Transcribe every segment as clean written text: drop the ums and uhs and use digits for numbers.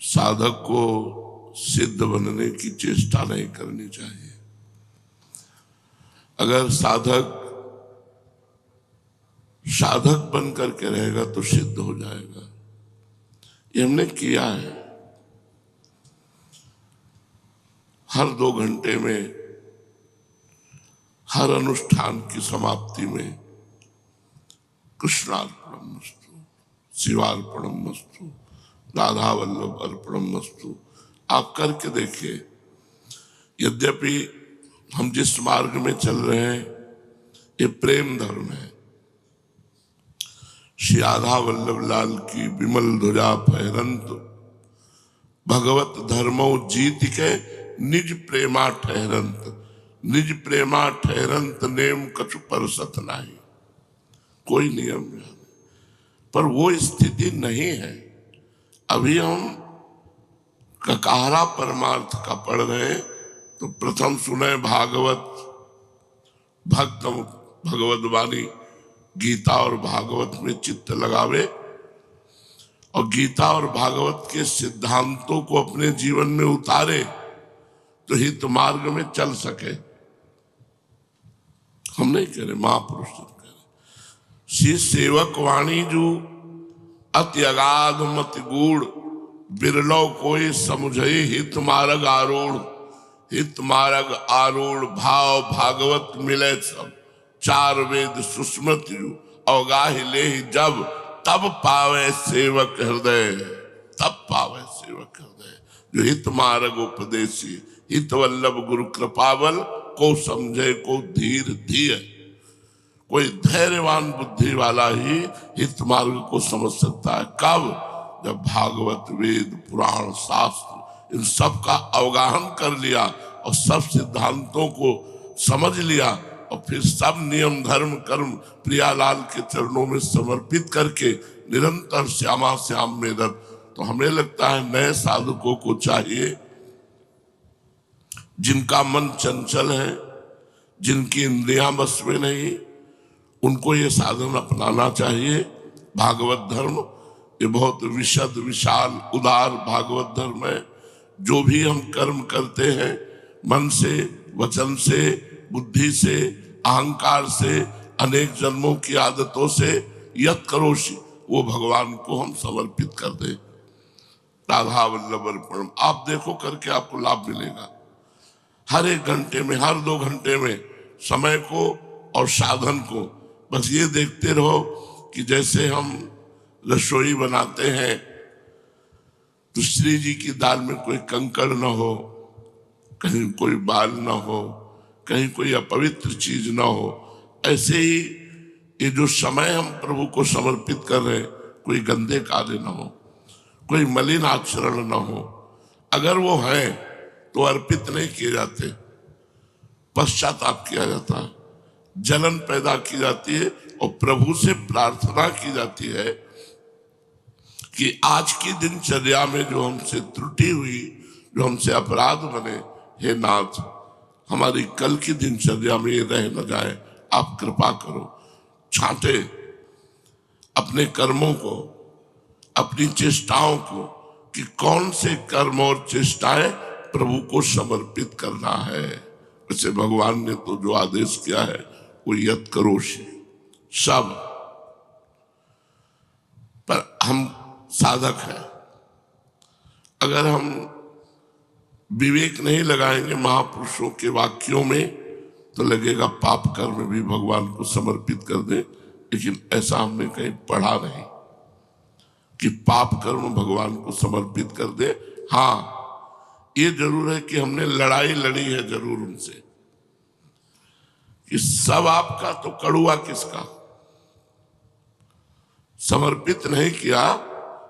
साधक को सिद्ध बनने की चेष्टा नहीं करनी चाहिए। अगर साधक साधक बन करके रहेगा तो सिद्ध हो जाएगा। ये हमने किया है। हर 2 घंटे में, हर अनुष्ठान की समाप्ति में कृष्णार्पणमस्तु, शिवार्पणमस्तु, राधा वल्लभ अर्पणमस्तु आप करके देखिए। यद्यपि हम जिस मार्ग में चल रहे हैं ये प्रेम धर्म है। श्री राधा वल्लभ लाल की विमल ध्वजा फहरंत, भगवत धर्मो जीत के निज प्रेमा ठहरंत। निज प्रेमा ठहरंत नेम कछु परसत नहीं। कोई नियम नहीं, पर वो स्थिति नहीं है। अभी हम ककारा परमार्थ का पढ़ रहे हैं तो प्रथम सुने भागवत, भक्त भगवत वाणी गीता और भागवत में चित्त लगावे और गीता और भागवत के सिद्धांतों को अपने जीवन में उतारे तो हित मार्ग में चल सके। हम नहीं कह रहे, महापुरुष कह रहे। श्री सेवक वाणी जो अति अगाध मति गूढ़, बिरलो कोई समझे हित मार्ग आरूढ़। हित मार्ग आरूढ़ भाव भागवत मिले सब, 4 वेद सुस्मृत अवगाह ले जब, तब पावे सेवक हृदय। तब पावे सेवक हृदय जो हित मार्ग उपदेशी, हित वल्लभ गुरु कृपावल को समझे को धीर धीर। कोई धैर्यवान बुद्धि वाला ही हित मार्ग को समझ सकता है। कब? जब भागवत वेद पुराण शास्त्र इन सब का अवगाहन कर लिया और सब सिद्धांतों को समझ लिया और फिर सब नियम धर्म कर्म प्रियालाल के चरणों में समर्पित करके निरंतर श्यामा श्याम में रत। तो हमें लगता है नए साधकों को चाहिए जिनका मन चंचल है, जिनकी इंद्रियां बस में नहीं, उनको ये साधन अपनाना चाहिए। भागवत धर्म ये बहुत विशद विशाल उदार भागवत धर्म है। जो भी हम कर्म करते हैं मन से, वचन से, बुद्धि से, अहंकार से, अनेक जन्मों की आदतों से यत करोषि वो भगवान को हम समर्पित कर दें। राधा वल्लभ अर्पणम आप देखो करके आपको लाभ मिलेगा। हर 1 घंटे में, हर 2 घंटे में समय को और साधन को बस ये देखते रहो कि जैसे हम रसोई बनाते हैं तो श्री जी की दाल में कोई कंकड़ न हो, कहीं कोई बाल न हो, कहीं कोई अपवित्र चीज न हो। ऐसे ही ये जो समय हम प्रभु को समर्पित कर रहे हैं, कोई गंदे कार्य न हो, कोई मलिन आचरण न हो। अगर वो है तो अर्पित नहीं किए जाते, पश्चाताप किया जाता है, जलन पैदा की जाती है और प्रभु से प्रार्थना की जाती है कि आज की दिनचर्या में जो हमसे त्रुटि हुई, जो हमसे अपराध बने, हे नाथ हमारी कल की दिनचर्या में ये रह न जाए, आप कृपा करो। छांटे अपने कर्मों को, अपनी चेष्टाओं को कि कौन से कर्म और चेष्टाएं प्रभु को समर्पित करना है। वैसे भगवान ने तो जो आदेश किया है वो यत करोषि सब। पर हम साधक हैं, अगर हम विवेक नहीं लगाएंगे महापुरुषों के वाक्यों में तो लगेगा पाप कर्म भी भगवान को समर्पित कर दे। लेकिन ऐसा हमने कहीं पढ़ा नहीं कि पाप कर्म भगवान को समर्पित कर दे। हाँ ये जरूर है कि हमने लड़ाई लड़ी है जरूर उनसे कि सब आपका तो कड़ुआ किसका, समर्पित नहीं किया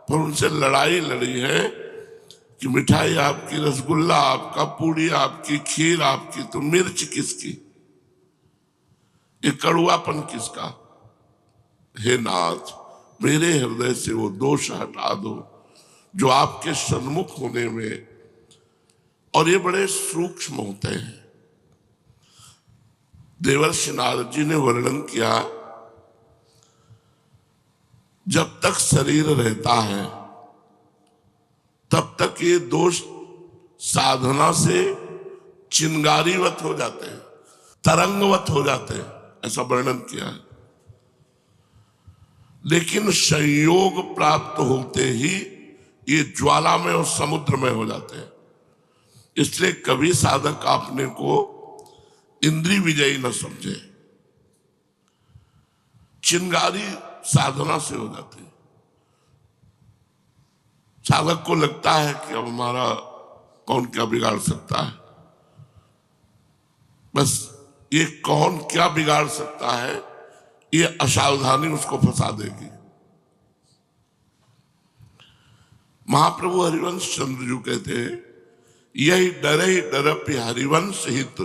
पर उनसे लड़ाई लड़ी है कि मिठाई आपकी, रसगुल्ला आपका, पूड़ी आपकी, खीर आपकी, तो मिर्च किसकी, ये कड़ुआपन किसका। हे नाथ मेरे हृदय से वो दोष हटा दो जो आपके सन्मुख होने में, और ये बड़े सूक्ष्म होते हैं। देवर्षि नारद जी ने वर्णन किया, जब तक शरीर रहता है तब तक ये दोष साधना से चिंगारीवत हो जाते हैं, तरंगवत हो जाते हैं, ऐसा वर्णन किया है। लेकिन संयोग प्राप्त होते ही ये ज्वाला में और समुद्र में हो जाते हैं। इसलिए कभी साधक अपने को इंद्रिय विजयी न समझे। चिंगारी साधना से हो जाती है। साधक को लगता है कि अब हमारा कौन क्या बिगाड़ सकता है, बस ये कौन क्या बिगाड़ सकता है, ये असावधानी उसको फंसा देगी। महाप्रभु हरिवंश चंद्र जी कहते हैं, यही डरे डरपि हरिवंश हित,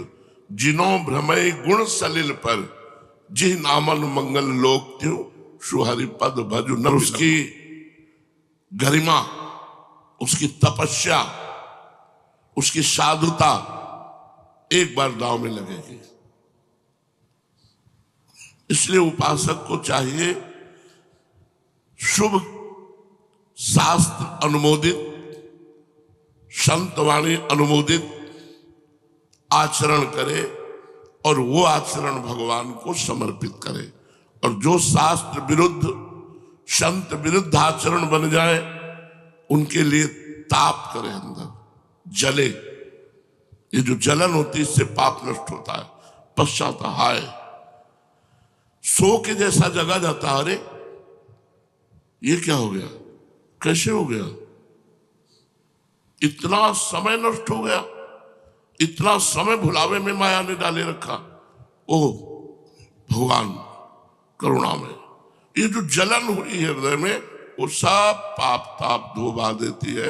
जिनो भ्रमय गुण सलिल पर, जी नामन मंगल लोक त्यू सुहरि पद भजु न। उसकी गरिमा, उसकी तपस्या, उसकी साधुता एक बार दांव में लगेगी। इसलिए उपासक को चाहिए शुभ शास्त्र अनुमोदित, संतवाणी अनुमोदित आचरण करे और वो आचरण भगवान को समर्पित करे। और जो शास्त्र विरुद्ध, संत विरुद्ध आचरण बन जाए, उनके लिए ताप करे, अंदर जले। ये जो जलन होती है, इससे पाप नष्ट होता है। पश्चात हाय, सो के जैसा जगा जाता है, अरे ये क्या हो गया, कैसे हो गया, इतना समय नष्ट हो गया, इतना समय भुलावे में माया ने डाले रखा। ओह भगवान करुणा में ये जो जलन हुई हृदय में, वो सब पाप ताप धोबा देती है।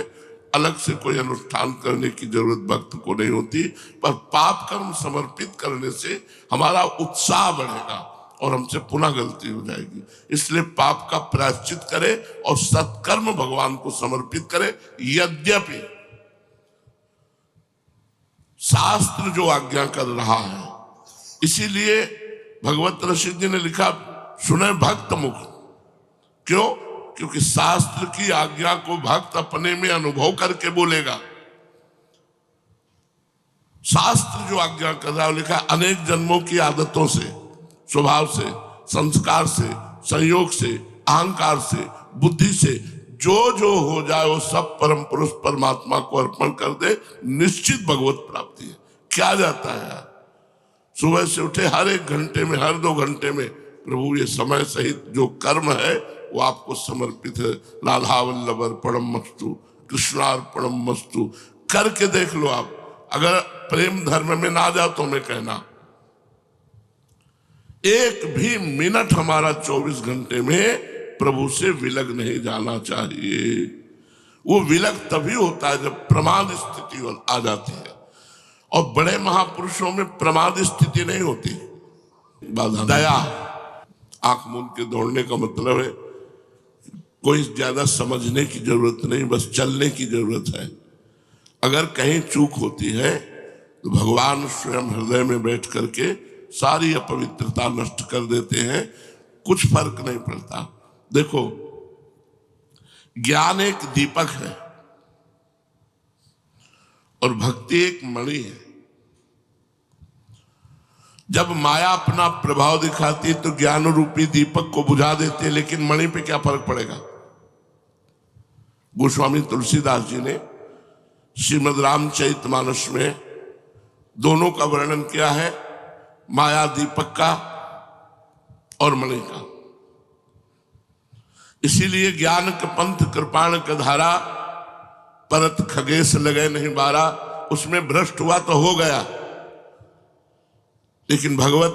अलग से कोई अनुष्ठान करने की जरूरत भक्त को नहीं होती, पर पाप कर्म समर्पित करने से हमारा उत्साह बढ़ेगा और हमसे पुनः गलती हो जाएगी। इसलिए पाप का प्रायश्चित करे और सत्कर्म भगवान को समर्पित करे। यद्यपि शास्त्र जो आज्ञा कर रहा है, इसीलिए भगवत ऋषि जी ने लिखा, सुने भक्त मुख। क्यों? क्योंकि शास्त्र की आज्ञा को भक्त अपने में अनुभव करके बोलेगा। शास्त्र जो आज्ञा कर रहा है, लिखा अनेक जन्मों की आदतों से, स्वभाव से, संस्कार से, संयोग से, अहंकार से, बुद्धि से जो जो हो जाए वो सब परम पुरुष परमात्मा को अर्पण कर दे, निश्चित भगवत प्राप्ति है। क्या जाता है यार, सुबह से उठे हर एक घंटे में, हर 2 घंटे में प्रभु ये समय सहित जो कर्म है वो आपको समर्पित है। राधा वल्लभ अर्पणम मस्तु, कृष्णार्पणम मस्तु करके देख लो आप। अगर प्रेम धर्म में ना जाओ तो मैं कहना, एक भी मिनट हमारा 24 घंटे में प्रभु से विलग नहीं जाना चाहिए। वो विलग तभी होता है जब प्रमाद स्थिति आ जाती है, और बड़े महापुरुषों में प्रमाद स्थिति नहीं होती। दया, आंख मूंद के दौड़ने का मतलब है कोई ज्यादा समझने की जरूरत नहीं, बस चलने की जरूरत है। अगर कहीं चूक होती है तो भगवान स्वयं हृदय में बैठ करके सारी अपवित्रता नष्ट कर देते हैं, कुछ फर्क नहीं पड़ता। देखो, ज्ञान एक दीपक है और भक्ति एक मणि है। जब माया अपना प्रभाव दिखाती तो ज्ञान रूपी दीपक को बुझा देते हैं, लेकिन मणि पे क्या फर्क पड़ेगा। गोस्वामी तुलसीदास जी ने श्रीमद् रामचरितमानस में दोनों का वर्णन किया है, माया दीपक का और मणि का। इसीलिए ज्ञान के पंथ कृपाण का धारा, परत खगेश लगे नहीं बारा। उसमें भ्रष्ट हुआ तो हो गया, लेकिन भगवत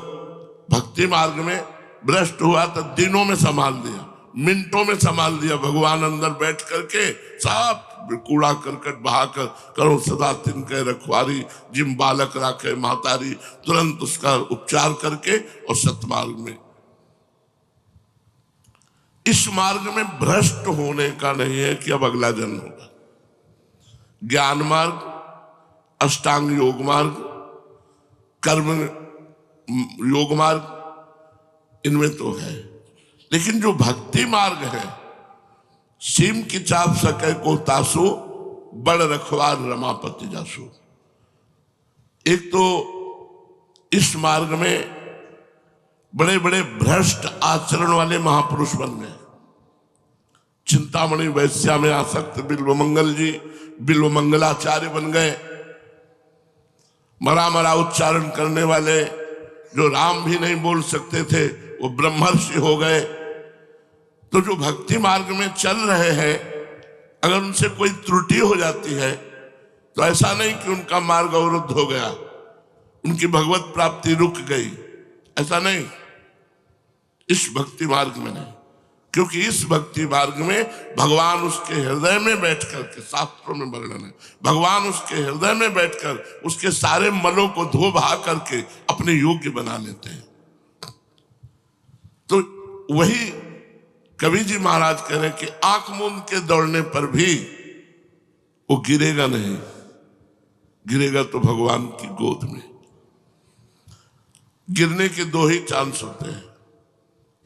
भक्ति मार्ग में भ्रष्ट हुआ तो दिनों में संभाल दिया, मिनटों में संभाल दिया। भगवान अंदर बैठ करके सब कूड़ा करकट बहाकर, करो सदा तिनके रखवारी, जिम बालक राखे महतारी, तुरंत उसका उपचार करके और सतमार्ग में। इस मार्ग में भ्रष्ट होने का नहीं है कि अब अगला जन्म होगा। ज्ञान मार्ग, अष्टांग योग मार्ग, कर्म योग मार्ग, इनमें तो है। लेकिन जो भक्ति मार्ग है, सीम की चाप सके को तासु, बड़ रखवार रमापति जासु। एक तो इस मार्ग में बड़े बड़े भ्रष्ट आचरण वाले महापुरुष बन गए। चिंतामणि वैश्या में आसक्त बिल्वमंगल जी बिल्वमंगलाचार्य बन गए। मरा मरा उच्चारण करने वाले जो राम भी नहीं बोल सकते थे वो ब्रह्मर्षि हो गए। तो जो भक्ति मार्ग में चल रहे हैं, अगर उनसे कोई त्रुटि हो जाती है तो ऐसा नहीं कि उनका मार्ग अवरुद्ध हो गया, उनकी भगवत प्राप्ति रुक गई, ऐसा नहीं। इस भक्ति मार्ग में नहीं, क्योंकि इस भक्ति मार्ग में भगवान उसके हृदय में बैठकर के, शास्त्रों में वर्णन है, भगवान उसके हृदय में बैठकर उसके सारे मलों को धो बहा करके अपने योग्य बना लेते हैं। तो वही कबीर जी महाराज कह रहे हैं कि आंख मूंद के दौड़ने पर भी वो गिरेगा नहीं, गिरेगा तो भगवान की गोद में। गिरने के दो ही चांस होते हैं,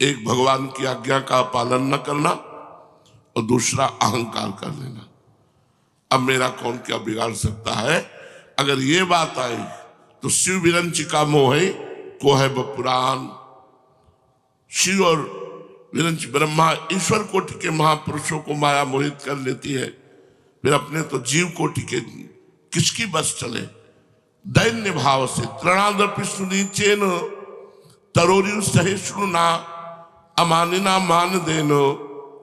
एक भगवान की आज्ञा का पालन न करना और दूसरा अहंकार कर लेना। अब मेरा कौन क्या बिगाड़ सकता है। अगर ये बात आई तो शिव विरंचिका मोह को है पुराण। शिव और विरंच ब्रह्मा ईश्वर कोटि के महापुरुषों को माया मोहित कर लेती है, फिर अपने तो जीव कोटि के किसकी बस चले। दैन्य भाव से तृणादपि सुनीचेन तरोरियु सहिष्णु ना अमानिना मान देनो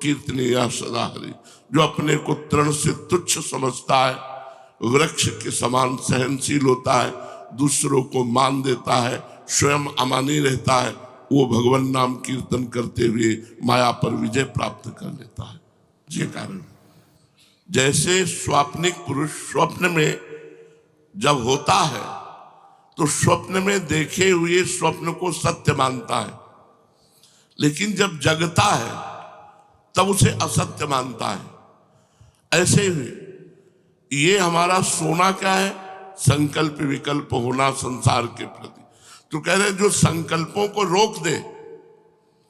कीर्तनीया सदा हरि। जो अपने को तृण से तुच्छ समझता है, वृक्ष के समान सहनशील होता है, दूसरों को मान देता है, स्वयं अमानी रहता है, वो भगवान नाम कीर्तन करते हुए माया पर विजय प्राप्त कर लेता है। ये कारण जैसे स्वाप्निक पुरुष स्वप्न में जब होता है तो स्वप्न में देखे हुए स्वप्न को सत्य मानता है, लेकिन जब जगता है तब उसे असत्य मानता है। ऐसे ही ये हमारा सोना क्या है, संकल्प विकल्प होना संसार के प्रति। तो कह रहे जो संकल्पों को रोक दे,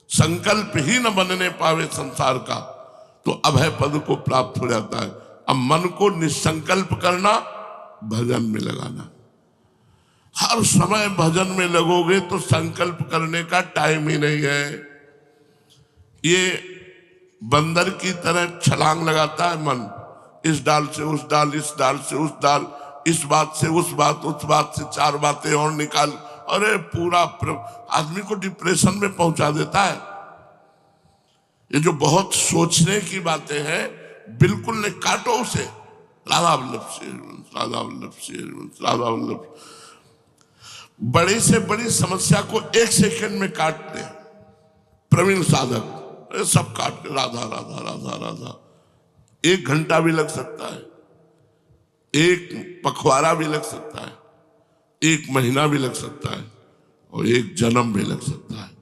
संकल्प ही न बनने पावे संसार का, तो अभय पद को प्राप्त हो जाता है। अब मन को निसंकल्प करना, भजन में लगाना। हर समय भजन में लगोगे तो संकल्प करने का टाइम ही नहीं है। ये बंदर की तरह छलांग लगाता है मन, इस डाल से उस डाल, इस डाल से उस डाल, इस बात से उस बात, उस बात से चार बातें और निकाल। अरे पूरा आदमी को डिप्रेशन में पहुंचा देता है। ये जो बहुत सोचने की बातें हैं, बिल्कुल नहीं, काटो उसे। राधा वल्लभ से राधा वल्लभ से राधा वल्लभ। बड़ी से बड़ी समस्या को 1 सेकंड में काट दे प्रवीण साधक, सब काट दे, राधा राधा राधा राधा। 1 घंटा भी लग सकता है, 1 पखवाड़ा भी लग सकता है, 1 महीना भी लग सकता है, और 1 जन्म भी लग सकता है।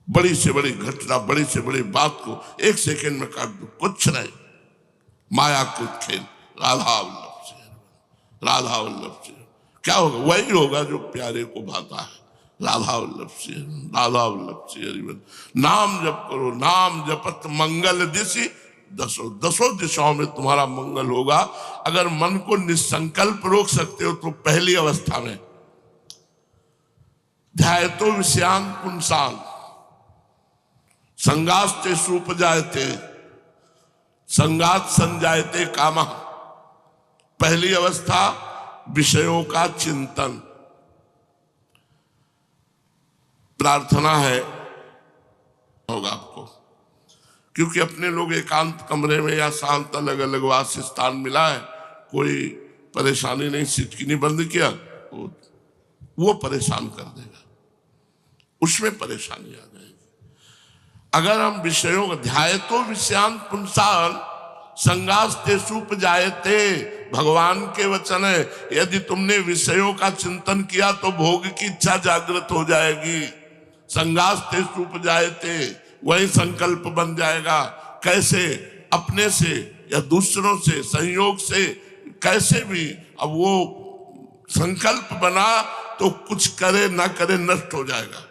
बड़ी से बड़ी घटना, बड़ी से बड़ी बात को 1 सेकंड में काट दो, कुछ नहीं। माया को खेल, राधा वल्लभ से राधा वल्लभ से। क्या होगा? वही होगा जो प्यारे को भाता है। राधा वल्लभ से राधा वल्लभ से हरिवल। नाम जप करो, नाम जपत मंगल दिशि दसों दिशाओं में तुम्हारा मंगल होगा। अगर मन को निसंकल्प रोक सकते हो तो पहली अवस्था में ध्यायतो विषयान पुंसान संगास्ते सुपजायते संगात संजायते कामा। पहली अवस्था विषयों का चिंतन। प्रार्थना है होगा आपको, क्योंकि अपने लोग एकांत कमरे में या शांत अलग अलग वास स्थान मिला है, कोई परेशानी नहीं, सिटकिनी बंद किया, वो परेशान कर देगा, उसमें परेशानी आ जाएगी। अगर हम विषयों का ध्यायतो विषयान पुंसान संगास्ते सुपजायते, भगवान के वचन है, यदि तुमने विषयों का चिंतन किया तो भोग की इच्छा जागृत हो जाएगी। संगास्ते सुपजायते, वही संकल्प बन जाएगा। कैसे? अपने से या दूसरों से, संयोग से, कैसे भी। अब वो संकल्प बना तो कुछ करे ना करे नष्ट हो जाएगा।